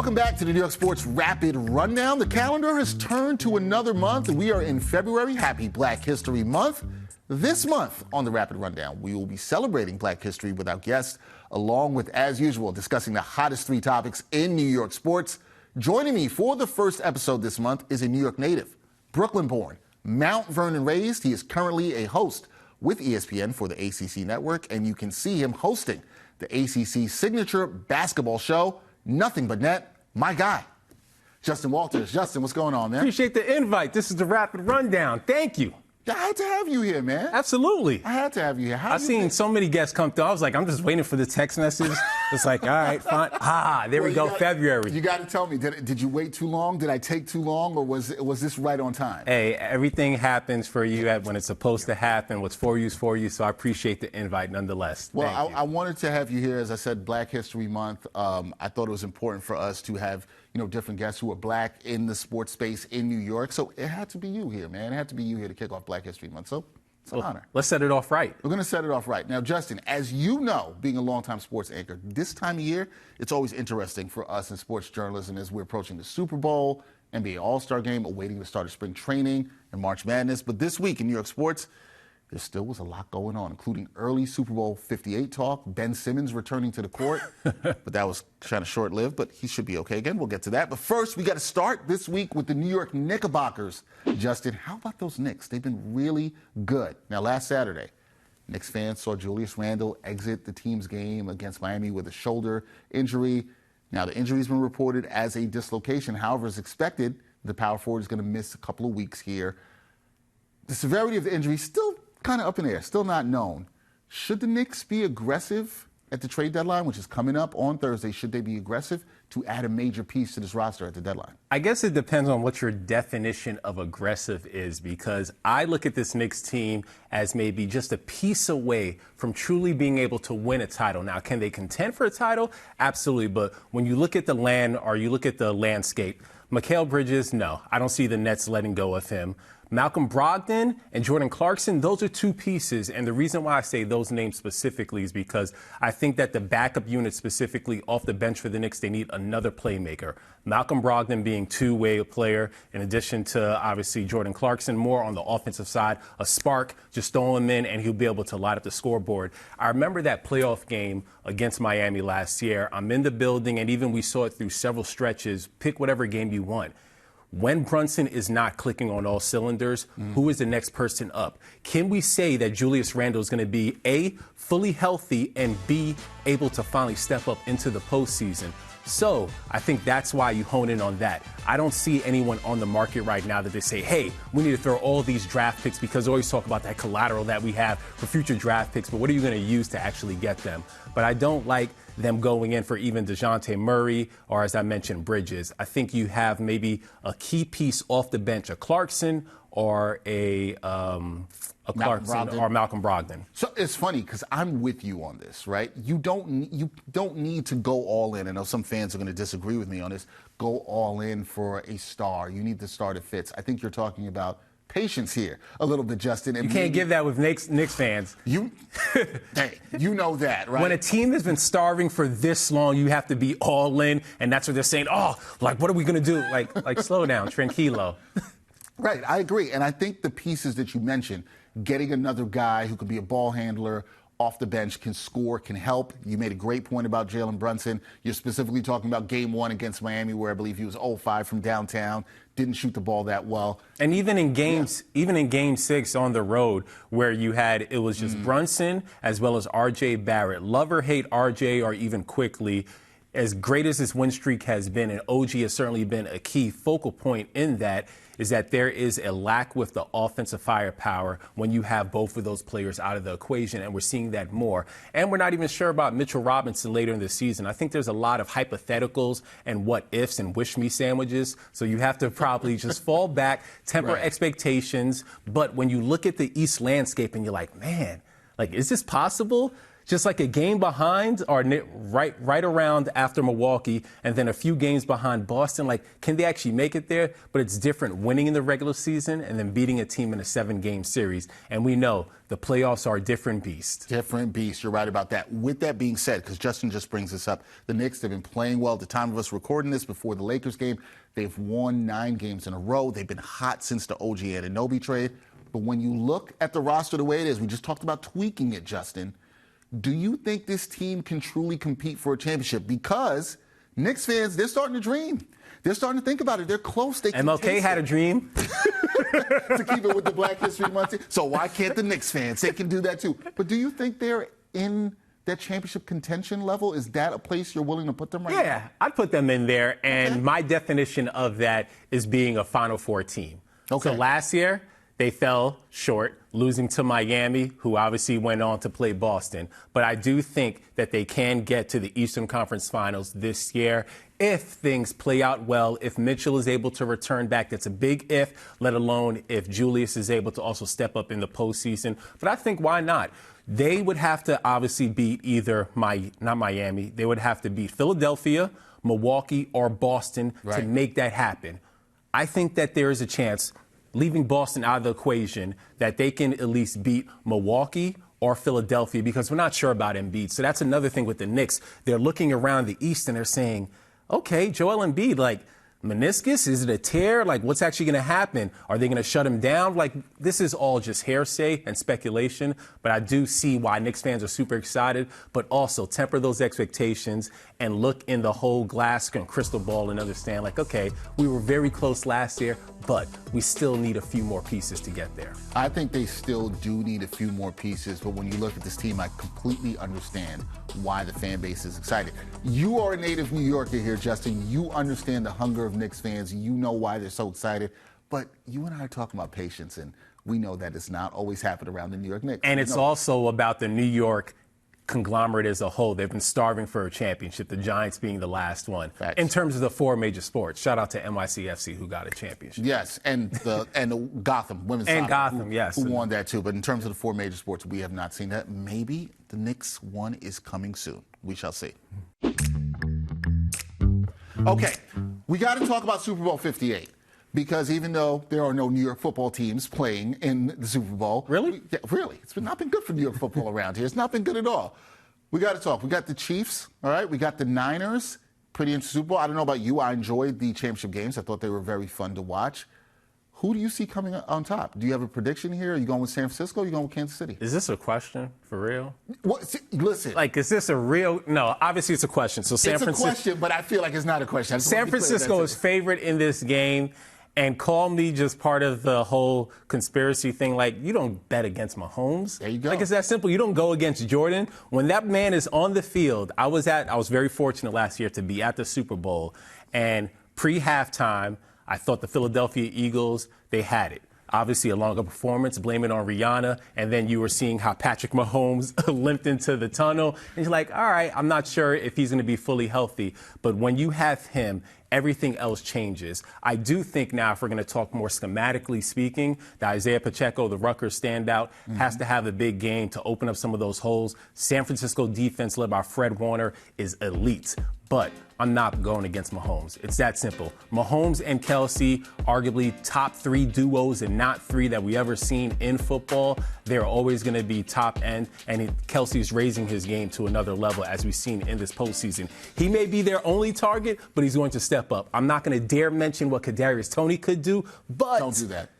Welcome back to the New York Sports Rapid Rundown. The calendar has turned to another month. We are in February. Happy Black History Month. This month on the Rapid Rundown, we will be celebrating Black History with our guests, along with, as usual, discussing the hottest three topics in New York sports. Joining me for the first episode this month is a New York native, Brooklyn-born, Mount Vernon raised. He is currently a host with ESPN for the ACC Network, and you can see him hosting the ACC signature basketball show, Nothing But Net, my guy, Justin Walters. Justin, what's going on, man? Appreciate the invite. This is the Rapid Rundown. Thank you. I had to have you here, man. Absolutely. I had to have you here. I've seen so many guests come through. I was like, I'm just waiting for the text message. It's like, all right, fine. There we go, February. You got to tell me, did you wait too long? Did I take too long? Or was this right on time? Hey, everything happens for you when it's supposed to happen. What's for you is for you. So I appreciate the invite nonetheless. Well, I wanted to have you here, as I said, Black History Month. I thought it was important for us to have, different guests who are black in the sports space in New York. So it had to be you here, man. It had to be you here to kick off Black History Month. So it's an honor. Let's set it off right. We're going to set it off right. Now, Justin, as you know, being a longtime sports anchor, this time of year, it's always interesting for us in sports journalism as we're approaching the Super Bowl, NBA All-Star Game, awaiting the start of spring training and March Madness. But this week in New York sports, there still was a lot going on, including early Super Bowl 58 talk, Ben Simmons returning to the court. But that was kind of short-lived, but he should be okay again. We'll get to that. But first, we got to start this week with the New York Knickerbockers. Justin, how about those Knicks? They've been really good. Now, last Saturday, Knicks fans saw Julius Randle exit the team's game against Miami with a shoulder injury. Now, the injury's been reported as a dislocation. However, as expected, the power forward is going to miss a couple of weeks here. The severity of the injury still kind of up in the air, still not known. Should the Knicks be aggressive at the trade deadline, which is coming up on Thursday? Should they be aggressive to add a major piece to this roster at the deadline? I guess it depends on what your definition of aggressive is, because I look at this Knicks team as maybe just a piece away from truly being able to win a title. Now, can they contend for a title? Absolutely. But when you look at the landscape, Mikal Bridges, no, I don't see the Nets letting go of him. Malcolm Brogdon and Jordan Clarkson, those are two pieces. And the reason why I say those names specifically is because I think that the backup unit specifically off the bench for the Knicks, they need another playmaker. Malcolm Brogdon being two-way player, in addition to obviously Jordan Clarkson, more on the offensive side, a spark, just throw him in and he'll be able to light up the scoreboard. I remember that playoff game against Miami last year. I'm in the building, and even we saw it through several stretches. Pick whatever game you want. When Brunson is not clicking on all cylinders, who is the next person up? Can we say that Julius Randle is going to be, A, fully healthy, and B, able to finally step up into the postseason? So I think that's why you hone in on that. I don't see anyone on the market right now that they say, hey, we need to throw all these draft picks, because we always talk about that collateral that we have for future draft picks, but what are you going to use to actually get them? But I don't like them going in for even DeJounte Murray or, as I mentioned, Bridges. I think you have maybe a key piece off the bench, a Clarkson or a Clarkson or Malcolm Brogdon. So it's funny because I'm with you on this, right? You don't need to go all in. I know some fans are going to disagree with me on this. Go all in for a star. You need the star that fits. I think you're talking about patience here a little bit, Justin. And you can't give that with Knicks fans. Hey, you know that, right? When a team has been starving for this long, you have to be all in, and that's what they're saying. Oh, like, what are we going to do? Like, slow down, tranquilo. Right, I agree. And I think the pieces that you mentioned, getting another guy who could be a ball handler off the bench, can score, can help. You made a great point about Jalen Brunson. You're specifically talking about game one against Miami, where I believe he was 0-5 from downtown, didn't shoot the ball that well. And even in game 6 on the road, where it was just Brunson as well as R.J. Barrett. Love or hate R.J. or even Quickly, as great as this win streak has been, and OG has certainly been a key focal point in that, is that there is a lack with the offensive firepower when you have both of those players out of the equation, and we're seeing that more. And we're not even sure about Mitchell Robinson later in the season. I think there's a lot of hypotheticals and what-ifs and wish-me sandwiches, so you have to probably just fall back, temper expectations. But when you look at the East landscape and you're like, man, like, is this possible? just like a game behind or right around after Milwaukee, and then a few games behind Boston. Like, can they actually make it there? But it's different winning in the regular season and then beating a team in a 7-game series. And we know the playoffs are a different beast. Different beast. You're right about that. With that being said, because Justin just brings this up, the Knicks have been playing well. At the time of us recording this before the Lakers game, they've won 9 games in a row. They've been hot since the OG Anunoby trade. But when you look at the roster the way it is, we just talked about tweaking it, Justin. Do you think this team can truly compete for a championship? Because Knicks fans, they're starting to dream. They're starting to think about it. They're close. They can MLK had a dream. to keep it with the Black History Month. So why can't the Knicks fans? They can do that too. But do you think they're in that championship contention level? Is that a place you're willing to put them right now? Yeah, I'd put them in there. And my definition of that is being a Final Four team. Okay. So last year, they fell short, losing to Miami, who obviously went on to play Boston. But I do think that they can get to the Eastern Conference Finals this year if things play out well, if Mitchell is able to return back. That's a big if, let alone if Julius is able to also step up in the postseason. But I think why not? They would have to obviously beat either, not Miami, they would have to beat Philadelphia, Milwaukee, or Boston to make that happen. I think that there is a chance, leaving Boston out of the equation, that they can at least beat Milwaukee or Philadelphia, because we're not sure about Embiid. So that's another thing with the Knicks. They're looking around the East and they're saying, okay, Joel Embiid, like, meniscus? Is it a tear? Like, what's actually going to happen? Are they going to shut him down? Like, this is all just hearsay and speculation, but I do see why Knicks fans are super excited, but also temper those expectations and look in the whole glass and crystal ball and understand, like, okay, we were very close last year, but we still need a few more pieces to get there. I think they still do need a few more pieces, but when you look at this team, I completely understand why the fan base is excited. You are a native New Yorker here, Justin. You understand the hunger of Knicks fans. You know why they're so excited. But you and I are talking about patience, and we know that it's not always happened around the New York Knicks. And it's also about the New York conglomerate as a whole. They've been starving for a championship, the Giants being the last one. Facts. In terms of the 4 major sports. Shout out to NYCFC, who got a championship. Yes, and the Gotham women's and soccer, Gotham, yes, who won that too. But in terms of the 4 major sports, we have not seen that. Maybe the Knicks one is coming soon. We shall see. Okay, we got to talk about Super Bowl 58. Because even though there are no New York football teams playing in the Super Bowl. Really? Yeah, really. It's not been good for New York football around here. It's not been good at all. We got to talk. We got the Chiefs, all right? We got the Niners. Pretty interesting Super Bowl. I don't know about you. I enjoyed the championship games. I thought they were very fun to watch. Who do you see coming on top? Do you have a prediction here? Are you going with San Francisco or are you going with Kansas City? Is this a question for real? Listen. Like, is this a real? No, obviously it's a question. So It's a question, but I feel like it's not a question. San Francisco is favored in this game. And call me just part of the whole conspiracy thing. Like, you don't bet against Mahomes. There you go. Like, it's that simple. You don't go against Jordan. When that man is on the field, I was very fortunate last year to be at the Super Bowl. And pre-halftime, I thought the Philadelphia Eagles, they had it. Obviously, a longer performance, blame it on Rihanna. And then you were seeing how Patrick Mahomes limped into the tunnel. And you're like, all right, I'm not sure if he's going to be fully healthy. But when you have him, everything else changes. I do think now, if we're going to talk more schematically speaking, that Isaiah Pacheco, the Rutgers standout, has to have a big game to open up some of those holes. San Francisco defense led by Fred Warner is elite. But I'm not going against Mahomes. It's that simple. Mahomes and Kelsey, arguably top 3 duos and not 3 that we ever seen in football. They're always going to be top end, and Kelsey's raising his game to another level, as we've seen in this postseason. He may be their only target, but he's going to step up. I'm not going to dare mention what Kadarius Toney could do, but don't do that.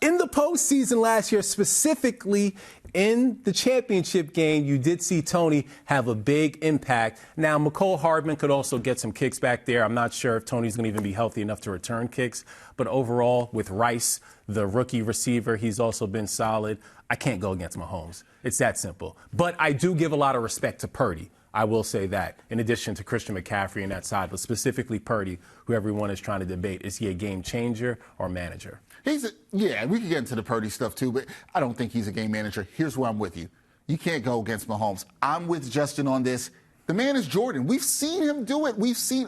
In the postseason last year, specifically in the championship game, you did see Toney have a big impact. Now, McCole Hardman could also get some kicks back there. I'm not sure if Toney's going to even be healthy enough to return kicks. But overall, with Rice, the rookie receiver, he's also been solid. I can't go against Mahomes. It's that simple. But I do give a lot of respect to Purdy. I will say that, in addition to Christian McCaffrey on that side, but specifically Purdy, who everyone is trying to debate. Is he a game changer or manager? Yeah, we can get into the Purdy stuff too, but I don't think he's a game manager. Here's where I'm with you. You can't go against Mahomes. I'm with Justin on this. The man is Jordan. We've seen him do it.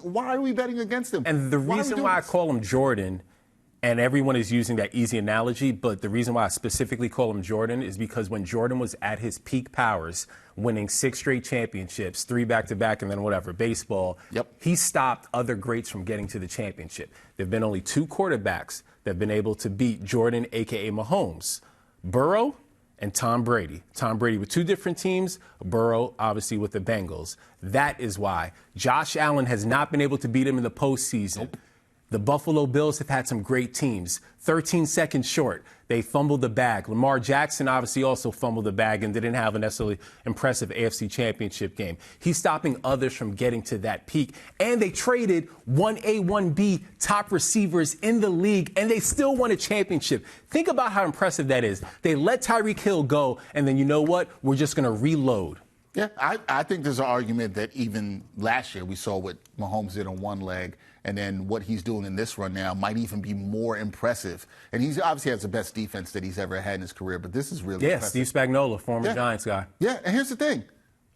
Why are we betting against him? And the reason why I call him Jordan And everyone is using that easy analogy, but the reason why I specifically call him Jordan is because when Jordan was at his peak powers, winning 6 straight championships, 3 back-to-back, and then whatever, baseball, he stopped other greats from getting to the championship. There have been only 2 quarterbacks that have been able to beat Jordan, a.k.a. Mahomes, Burrow and Tom Brady. Tom Brady with 2 different teams, Burrow obviously with the Bengals. That is why Josh Allen has not been able to beat him in the postseason. The Buffalo Bills have had some great teams. 13 seconds short, they fumbled the bag. Lamar Jackson obviously also fumbled the bag and didn't have a necessarily impressive AFC championship game. He's stopping others from getting to that peak. And they traded 1A, 1B top receivers in the league, and they still won a championship. Think about how impressive that is. They let Tyreek Hill go, and then you know what? We're just going to reload. Yeah, I think there's an argument that even last year we saw what Mahomes did on one leg, and then what he's doing in this run now might even be more impressive. And he's obviously has the best defense that he's ever had in his career, but this is really impressive. Steve Spagnuolo, former Giants guy. Yeah, and here's the thing.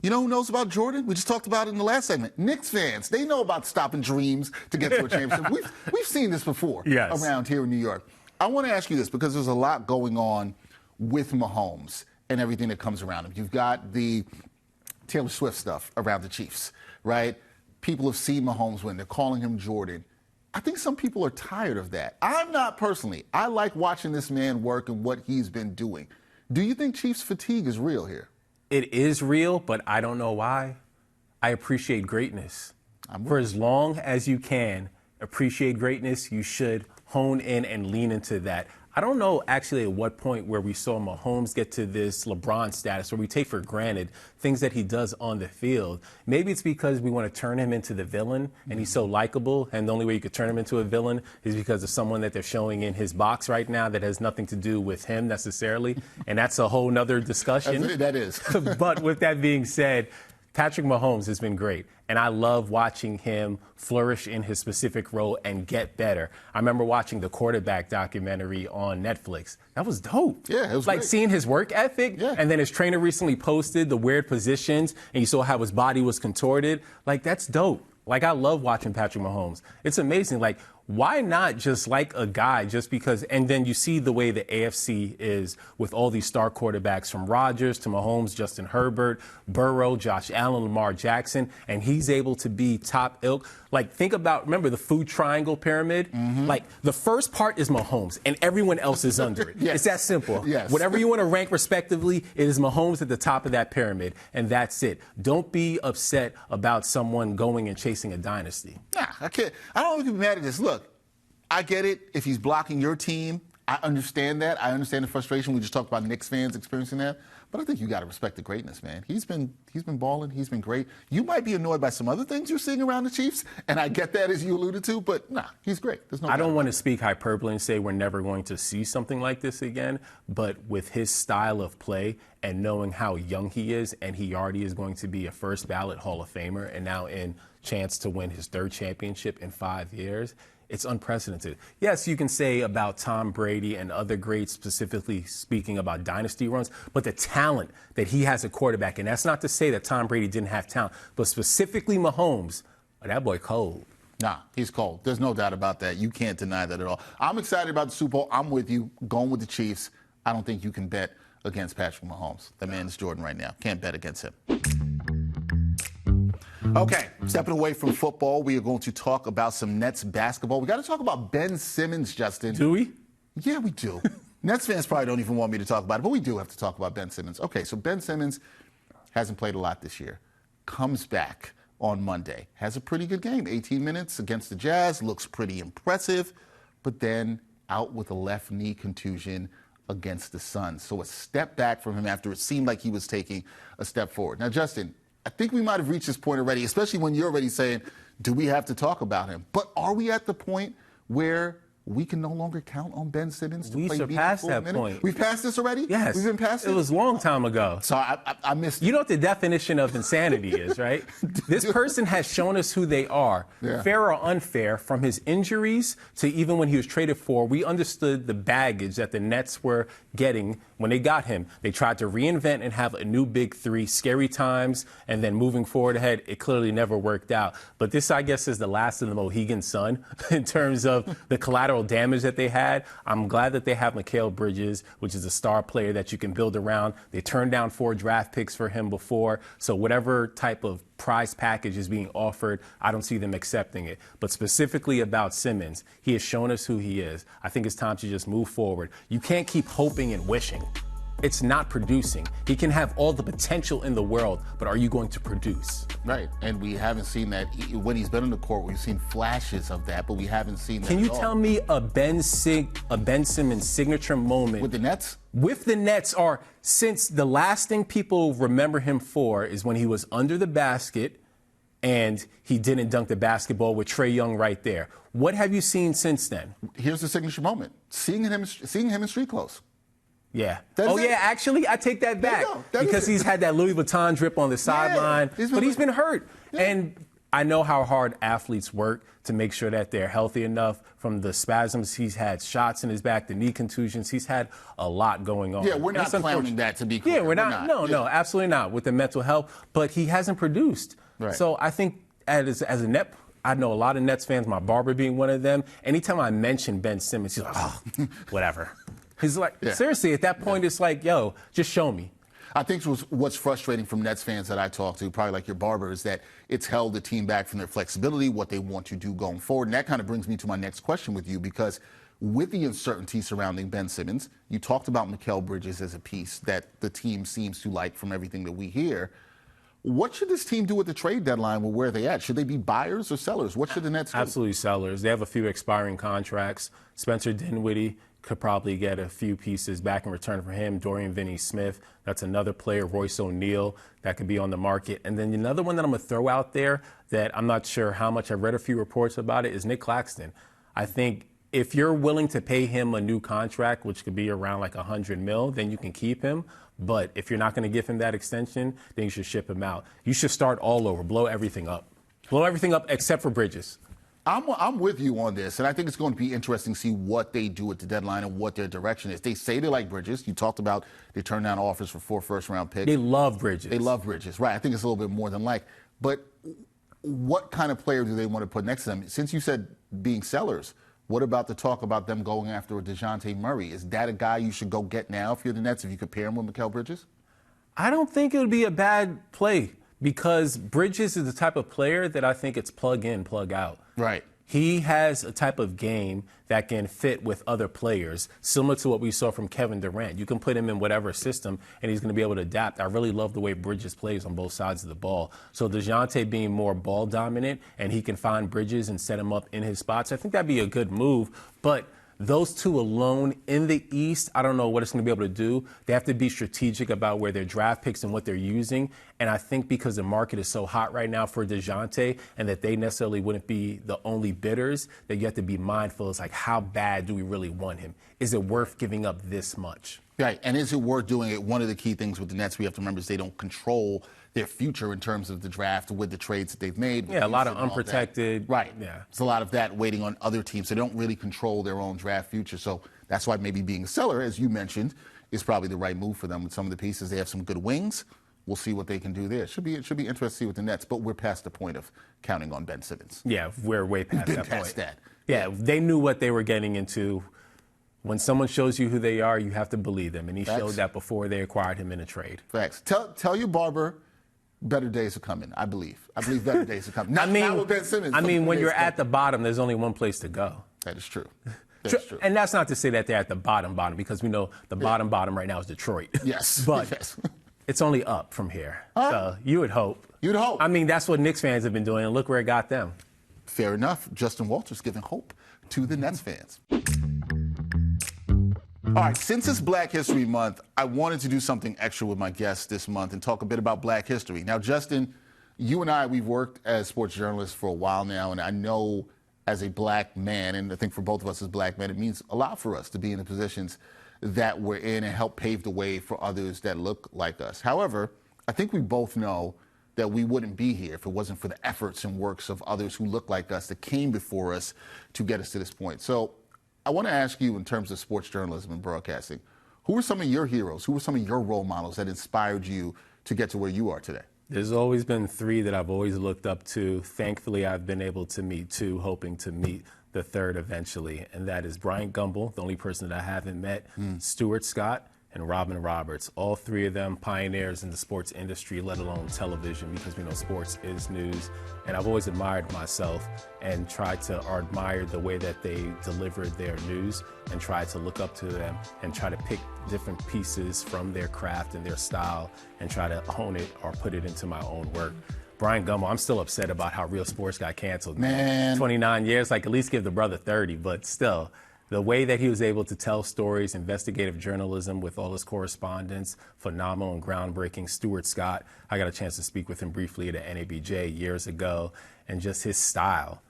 You know who knows about Jordan? We just talked about it in the last segment. Knicks fans. They know about stopping dreams to get to a championship. We've seen this before around here in New York. I want to ask you this because there's a lot going on with Mahomes and everything that comes around him. You've got the Taylor Swift stuff around the Chiefs, right? People have seen Mahomes win. They're calling him Jordan. I think some people are tired of that. I'm not personally. I like watching this man work and what he's been doing. Do you think Chiefs fatigue is real here? It is real, but I don't know why. I appreciate greatness. For as long as you can appreciate greatness, you should hone in and lean into that. I don't know actually at what point where we saw Mahomes get to this LeBron status where we take for granted things that he does on the field. Maybe it's because we want to turn him into the villain and he's so likable, and the only way you could turn him into a villain is because of someone that they're showing in his box right now that has nothing to do with him necessarily, and that's a whole nother discussion. That is. But with that being said, Patrick Mahomes has been great, and I love watching him flourish in his specific role and get better. I remember watching the quarterback documentary on Netflix. That was dope. Yeah, it was like great. Seeing his work ethic, and then his trainer recently posted the weird positions, and you saw how his body was contorted. Like, that's dope. Like, I love watching Patrick Mahomes. It's amazing. Like, why not just like a guy just because, and then you see the way the AFC is with all these star quarterbacks from Rodgers to Mahomes, Justin Herbert, Burrow, Josh Allen, Lamar Jackson, and he's able to be top ilk. Like, think about, remember the food triangle pyramid? Like, the first part is Mahomes, and everyone else is under it. It's that simple. Whatever you want to rank respectively, it is Mahomes at the top of that pyramid, and that's it. Don't be upset about someone going and chasing a dynasty. Nah, I can't. I don't want to be mad at this. Look, I get it. If he's blocking your team, I understand that. I understand the frustration. We just talked about Knicks fans experiencing that. But I think you got to respect the greatness, man. He's been balling. He's been great. You might be annoyed by some other things you're seeing around the Chiefs, and I get that as you alluded to. But nah, he's great. There's no. I don't want to speak hyperbole and say we're never going to see something like this again. But with his style of play and knowing how young he is, and he already is going to be a first ballot Hall of Famer, and now in chance to win his 3rd championship in 5 years. It's unprecedented. Yes, you can say about Tom Brady and other greats, specifically speaking about dynasty runs, but the talent that he has at quarterback, and that's not to say that Tom Brady didn't have talent, but specifically Mahomes, that boy cold. Nah, he's cold. There's no doubt about that. You can't deny that at all. I'm excited about the Super Bowl. I'm with you. Going with the Chiefs. I don't think you can bet against Patrick Mahomes. The man is Jordan right now. Can't bet against him. Okay, stepping away from football, we are going to talk about some Nets basketball. We got to talk about Ben Simmons, Justin. Do we? Yeah, we do. Nets fans probably don't even want me to talk about it, but we do have to talk about Ben Simmons. Okay, so Ben Simmons hasn't played a lot this year. Comes back on Monday. Has a pretty good game. 18 minutes against the Jazz. Looks pretty impressive. But then out with a left knee contusion against the Suns. So a step back from him after it seemed like he was taking a step forward. Now, Justin, I think we might have reached this point already, especially when you're already saying, do we have to talk about him? But are we at the point where we can no longer count on Ben Simmons to play meaningful minutes? We surpassed that point. We've passed this already? Yes. We've been past it? It was a long time ago. So I missed it. You know what the definition of insanity is, right? This person has shown us who they are. Yeah. Fair or unfair, from his injuries to even when he was traded for, we understood the baggage that the Nets were getting when they got him. They tried to reinvent and have a new big three, scary times, and then moving forward ahead, it clearly never worked out. But this, I guess, is the last of the Mohegan Sun in terms of the collateral damage that they had. I'm glad that they have Mikal Bridges, which is a star player that you can build around. They turned down 4 draft picks for him before, so whatever type of prize package is being offered, I don't see them accepting it. But specifically about Simmons, he has shown us who he is. I think it's time to just move forward. You can't keep hoping and wishing. It's not producing. He can have all the potential in the world, but are you going to produce? Right, and we haven't seen that when he's been on the court. We've seen flashes of that, but we haven't seen that. Can you tell me a Ben Simmons signature moment with the Nets? With the Nets, are since the last thing people remember him for is when he was under the basket and he didn't dunk the basketball with Trae Young right there. What have you seen since then? Here's the signature moment: seeing him in street clothes. Yeah. Yeah, actually, I take that back because he's had that Louis Vuitton drip on the sideline, but he's been hurt. Yeah. And I know how hard athletes work to make sure that they're healthy enough from the spasms. He's had shots in his back, the knee contusions. He's had a lot going on. Yeah, we're not clowning that, to be clear. Yeah, we're not. No, absolutely not with the mental health. But he hasn't produced. Right. So I think as a Net, I know a lot of Nets fans, my barber being one of them. Anytime I mention Ben Simmons, he's like, oh, whatever. He's like, seriously, at that point, it's like, yo, just show me. I think what's frustrating from Nets fans that I talk to, probably like your barber, is that it's held the team back from their flexibility, what they want to do going forward. And that kind of brings me to my next question with you, because with the uncertainty surrounding Ben Simmons, you talked about Mikal Bridges as a piece that the team seems to like from everything that we hear. What should this team do at the trade deadline with where they at? Should they be buyers or sellers? What should the Nets do? Absolutely sellers. They have a few expiring contracts. Spencer Dinwiddie could probably get a few pieces back in return for him. Dorian Finney-Smith, that's another player. Royce O'Neal, that could be on the market. And then another one that I'm going to throw out there that I'm not sure how much, I've read a few reports about it, is Nick Claxton. I think if you're willing to pay him a new contract, which could be around like $100 million, then you can keep him. But if you're not going to give him that extension, then you should ship him out. You should start all over, blow everything up. Blow everything up except for Bridges. I'm with you on this, and I think it's going to be interesting to see what they do at the deadline and what their direction is. They say they like Bridges. You talked about they turned down offers for 4 first-round picks. They love Bridges. They love Bridges, right. I think it's a little bit more than like. But what kind of player do they want to put next to them? Since you said being sellers, what about the talk about them going after a DeJounte Murray? Is that a guy you should go get now if you're the Nets, if you could pair him with Mikal Bridges? I don't think it would be a bad play because Bridges is the type of player that I think it's plug in, plug out. Right. He has a type of game that can fit with other players, similar to what we saw from Kevin Durant. You can put him in whatever system, and he's going to be able to adapt. I really love the way Bridges plays on both sides of the ball. So DeJounte being more ball dominant, and he can find Bridges and set him up in his spots, I think that'd be a good move. But those two alone in the East, I don't know what it's going to be able to do. They have to be strategic about where their draft picks and what they're using. And I think because the market is so hot right now for DeJounte and that they necessarily wouldn't be the only bidders, that you have to be mindful. It's like, how bad do we really want him? Is it worth giving up this much? Right. And is it worth doing it? One of the key things with the Nets we have to remember is they don't control their future in terms of the draft with the trades that they've made. Yeah, a lot of unprotected. Right. Yeah. There's a lot of that waiting on other teams. They don't really control their own draft future. So that's why maybe being a seller, as you mentioned, is probably the right move for them with some of the pieces. They have some good wings. We'll see what they can do there. It should be interesting to see with the Nets, but we're past the point of counting on Ben Simmons. Yeah, we're way past that point. Past that. Yeah, they knew what they were getting into. When someone shows you who they are, you have to believe them. And he showed that before they acquired him in a trade. Facts. Tell your barber better days are coming, I believe. I believe better days are coming. Not with Ben Simmons. I mean, when you're at the bottom, there's only one place to go. That is true. That's true. And that's not to say that they're at the bottom, because we know the bottom right now is Detroit. Yes. But it's only up from here. So you would hope. You'd hope. I mean, that's what Knicks fans have been doing, and look where it got them. Fair enough. Justin Walters giving hope to the Nets fans. All right, since it's Black History Month, I wanted to do something extra with my guests this month and talk a bit about Black history. Now, Justin, you and I, we've worked as sports journalists for a while now, and I know as a black man, and I think for both of us as black men, it means a lot for us to be in the positions that we're in and help pave the way for others that look like us. However, I think we both know that we wouldn't be here if it wasn't for the efforts and works of others who look like us that came before us to get us to this point. So I want to ask you, in terms of sports journalism and broadcasting, Who were some of your heroes? Who were some of your role models that inspired you to get to where you are today? There's always been three that I've always looked up to. Thankfully, I've been able to meet two, hoping to meet the third eventually. And that is Bryant Gumbel, the only person that I haven't met, Stuart Scott, and Robin Roberts. All three of them pioneers in the sports industry, let alone television, because we know sports is news. And I've always admired myself and tried to admire the way that they delivered their news and tried to look up to them and try to pick different pieces from their craft and their style and try to hone it or put it into my own work. Brian Gumbel, I'm still upset about how Real Sports got canceled. Man. 29 years, like at least give the brother 30, but still. The way that he was able to tell stories, investigative journalism with all his correspondence, phenomenal and groundbreaking. Stuart Scott, I got a chance to speak with him briefly at the NABJ years ago, and just his style,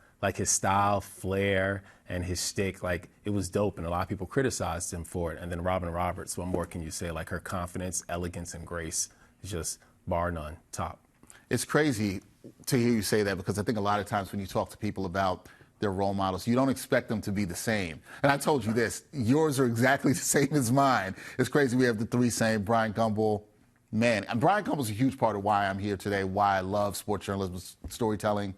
flair, and his shtick, like it was dope, and a lot of people criticized him for it. And then Robin Roberts, what more can you say? Like her confidence, elegance, and grace is just bar none, top. It's crazy to hear you say that because I think a lot of times when you talk to people about their role models, you don't expect them to be the same. And I told you this, yours are exactly the same as mine. It's crazy we have the three same. Brian Gumbel, man, and Brian Gumbel's a huge part of why I'm here today, why I love sports journalism, storytelling.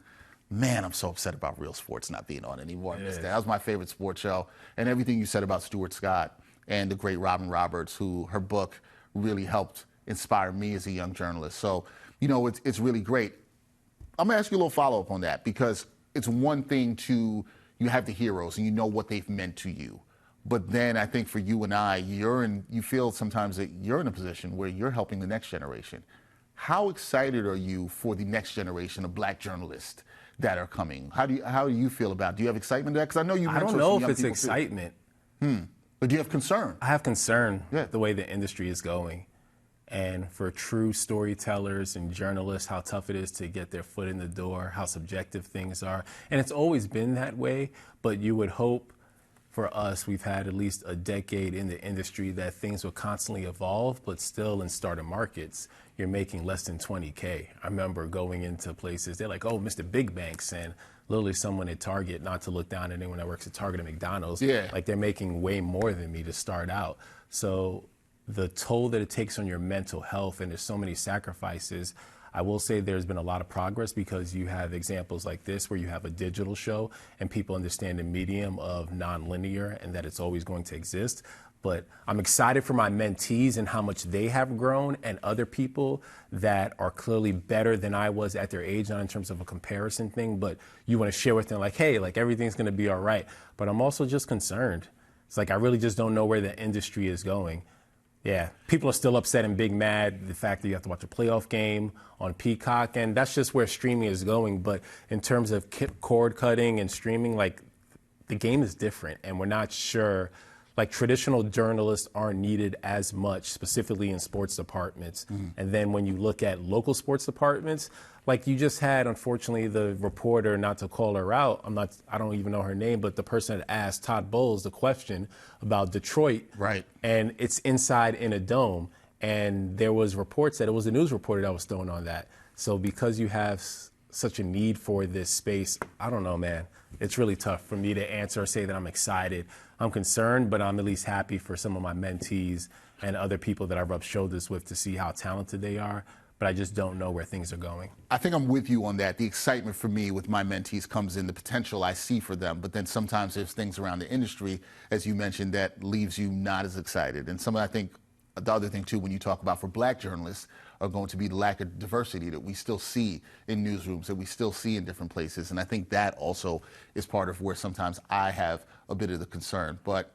Man, I'm so upset about Real Sports not being on anymore. Yeah. That was my favorite sports show. And everything you said about Stuart Scott and the great Robin Roberts, who her book really helped inspire me as a young journalist. So, you know, it's really great. I'm gonna ask you a little follow-up on that because it's one thing to, you have the heroes and you know what they've meant to you. But then I think for you and I, you feel sometimes that you're in a position where you're helping the next generation. How excited are you for the next generation of black journalists that are coming? How do you feel about it? Do you have excitement to that? Because I know you mentor some young people. I don't know if it's excitement. But do you have concern? I have concern the way the industry is going. And for true storytellers and journalists, how tough it is to get their foot in the door, how subjective things are. And it's always been that way, but you would hope for us, we've had at least a decade in the industry that things will constantly evolve, but still in startup markets, you're making less than 20K. I remember going into places, they're like, oh, Mr. Big Banks, and literally someone at Target, not to look down at anyone that works at Target or McDonald's, like they're making way more than me to start out. So the toll that it takes on your mental health, and there's so many sacrifices. I will say there's been a lot of progress because you have examples like this where you have a digital show and people understand the medium of nonlinear and that it's always going to exist. But I'm excited for my mentees and how much they have grown and other people that are clearly better than I was at their age, not in terms of a comparison thing, but you want to share with them like, hey, like everything's going to be all right. But I'm also just concerned. It's like I really just don't know where the industry is going. Yeah, people are still upset and big mad the fact that you have to watch a playoff game on Peacock, and that's just where streaming is going. But in terms of cord cutting and streaming, like the game is different, and we're not sure. Like traditional journalists aren't needed as much, specifically in sports departments. And then when you look at local sports departments, like you just had, unfortunately, the reporter, not to call her out, I don't even know her name, but the person that asked Todd Bowles the question about Detroit. Right. And it's inside in a dome. And there was reports that it was a news reporter that was thrown on that. So because you have such a need for this space, I don't know, man. It's really tough for me to answer or say that I'm excited. I'm concerned, but I'm at least happy for some of my mentees and other people that I rub shoulders with to see how talented they are. But I just don't know where things are going. I think I'm with you on that. The excitement for me with my mentees comes in the potential I see for them. But then sometimes there's things around the industry, as you mentioned, that leaves you not as excited. And I think the other thing, too, when you talk about for black journalists, are going to be the lack of diversity that we still see in newsrooms, that we still see in different places. And I think that also is part of where sometimes I have a bit of the concern. But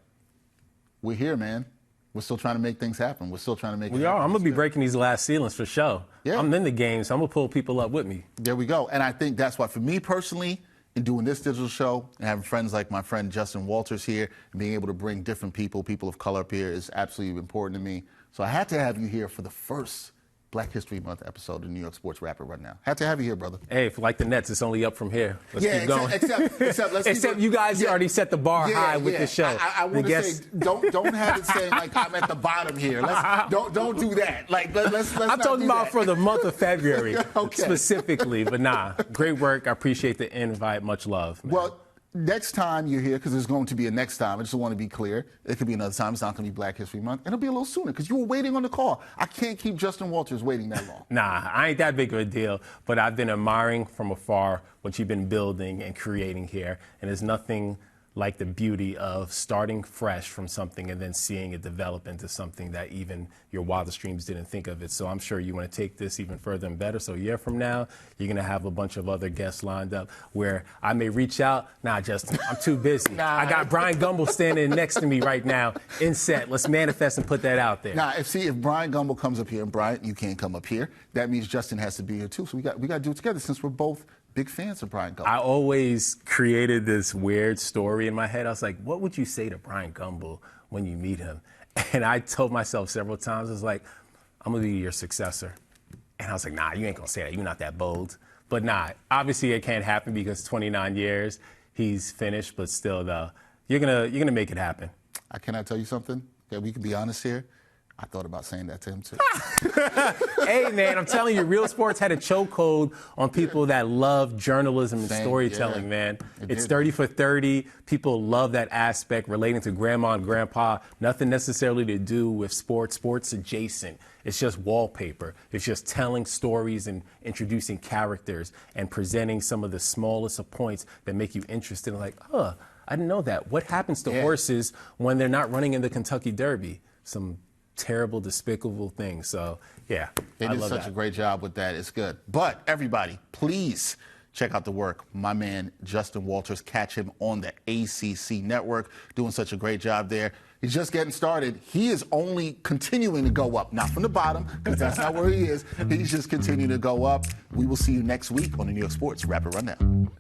we're here, man. We're still trying to make things happen. We're still trying to make it happen. We are. I'm going to be breaking these glass ceilings for sure. Yeah. I'm in the game, so I'm going to pull people up with me. There we go. And I think that's why, for me personally, in doing this digital show and having friends like my friend Justin Walters here and being able to bring different people of color up here is absolutely important to me. So I had to have you here for the first Black History Month episode of the New York Sports Rapid Right Now. Had to have you here, brother. Hey, if like the Nets, it's only up from here. Let's keep going. Except you guys already set the bar high with the show. I want to say, don't have it saying like I'm at the bottom here. Don't do that. Like let's I'm talking about for the month of February okay. specifically, but nah, great work. I appreciate the invite. Much love, man. Well, next time you're here, because there's going to be a next time, I just want to be clear, it could be another time. It's not going to be Black History Month. It'll be a little sooner because you were waiting on the call. I can't keep Justin Walters waiting that long. Nah, I ain't that big of a deal, but I've been admiring from afar what you've been building and creating here, and there's nothing like the beauty of starting fresh from something and then seeing it develop into something that even your wildest dreams didn't think of it. So I'm sure you want to take this even further and better. So a year from now, you're going to have a bunch of other guests lined up where I may reach out. Nah, Justin, I'm too busy. I got Brian Gumbel standing next to me right now in set. Let's manifest and put that out there. Now, if Brian Gumbel comes up here, and Brian, you can't come up here, that means Justin has to be here too. So we got to do it together since we're both big fans of Brian Gumbel. I always created this weird story in my head. I was like, what would you say to Brian Gumbel when you meet him? And I told myself several times, I was like, I'm going to be your successor. And I was like, nah, you ain't going to say that. You're not that bold. But nah, obviously it can't happen because 29 years, he's finished. But still, though, you're gonna make it happen. Can I tell you something? Okay, we can be honest here. I thought about saying that to him, too. Hey, man, I'm telling you, Real Sports had a chokehold on people that love journalism and storytelling, man. It's 30 for 30. People love that aspect relating to grandma and grandpa. Nothing necessarily to do with sports. Sports adjacent. It's just wallpaper. It's just telling stories and introducing characters and presenting some of the smallest of points that make you interested. Like, I didn't know that. What happens to horses when they're not running in the Kentucky Derby? Some terrible, despicable things. So, yeah, they did such a great job with that. It's good. But everybody, please check out the work. My man, Justin Walters, catch him on the ACC Network, doing such a great job there. He's just getting started. He is only continuing to go up, not from the bottom, because that's not where he is. He's just continuing to go up. We will see you next week on the New York Sports Rapid Rundown.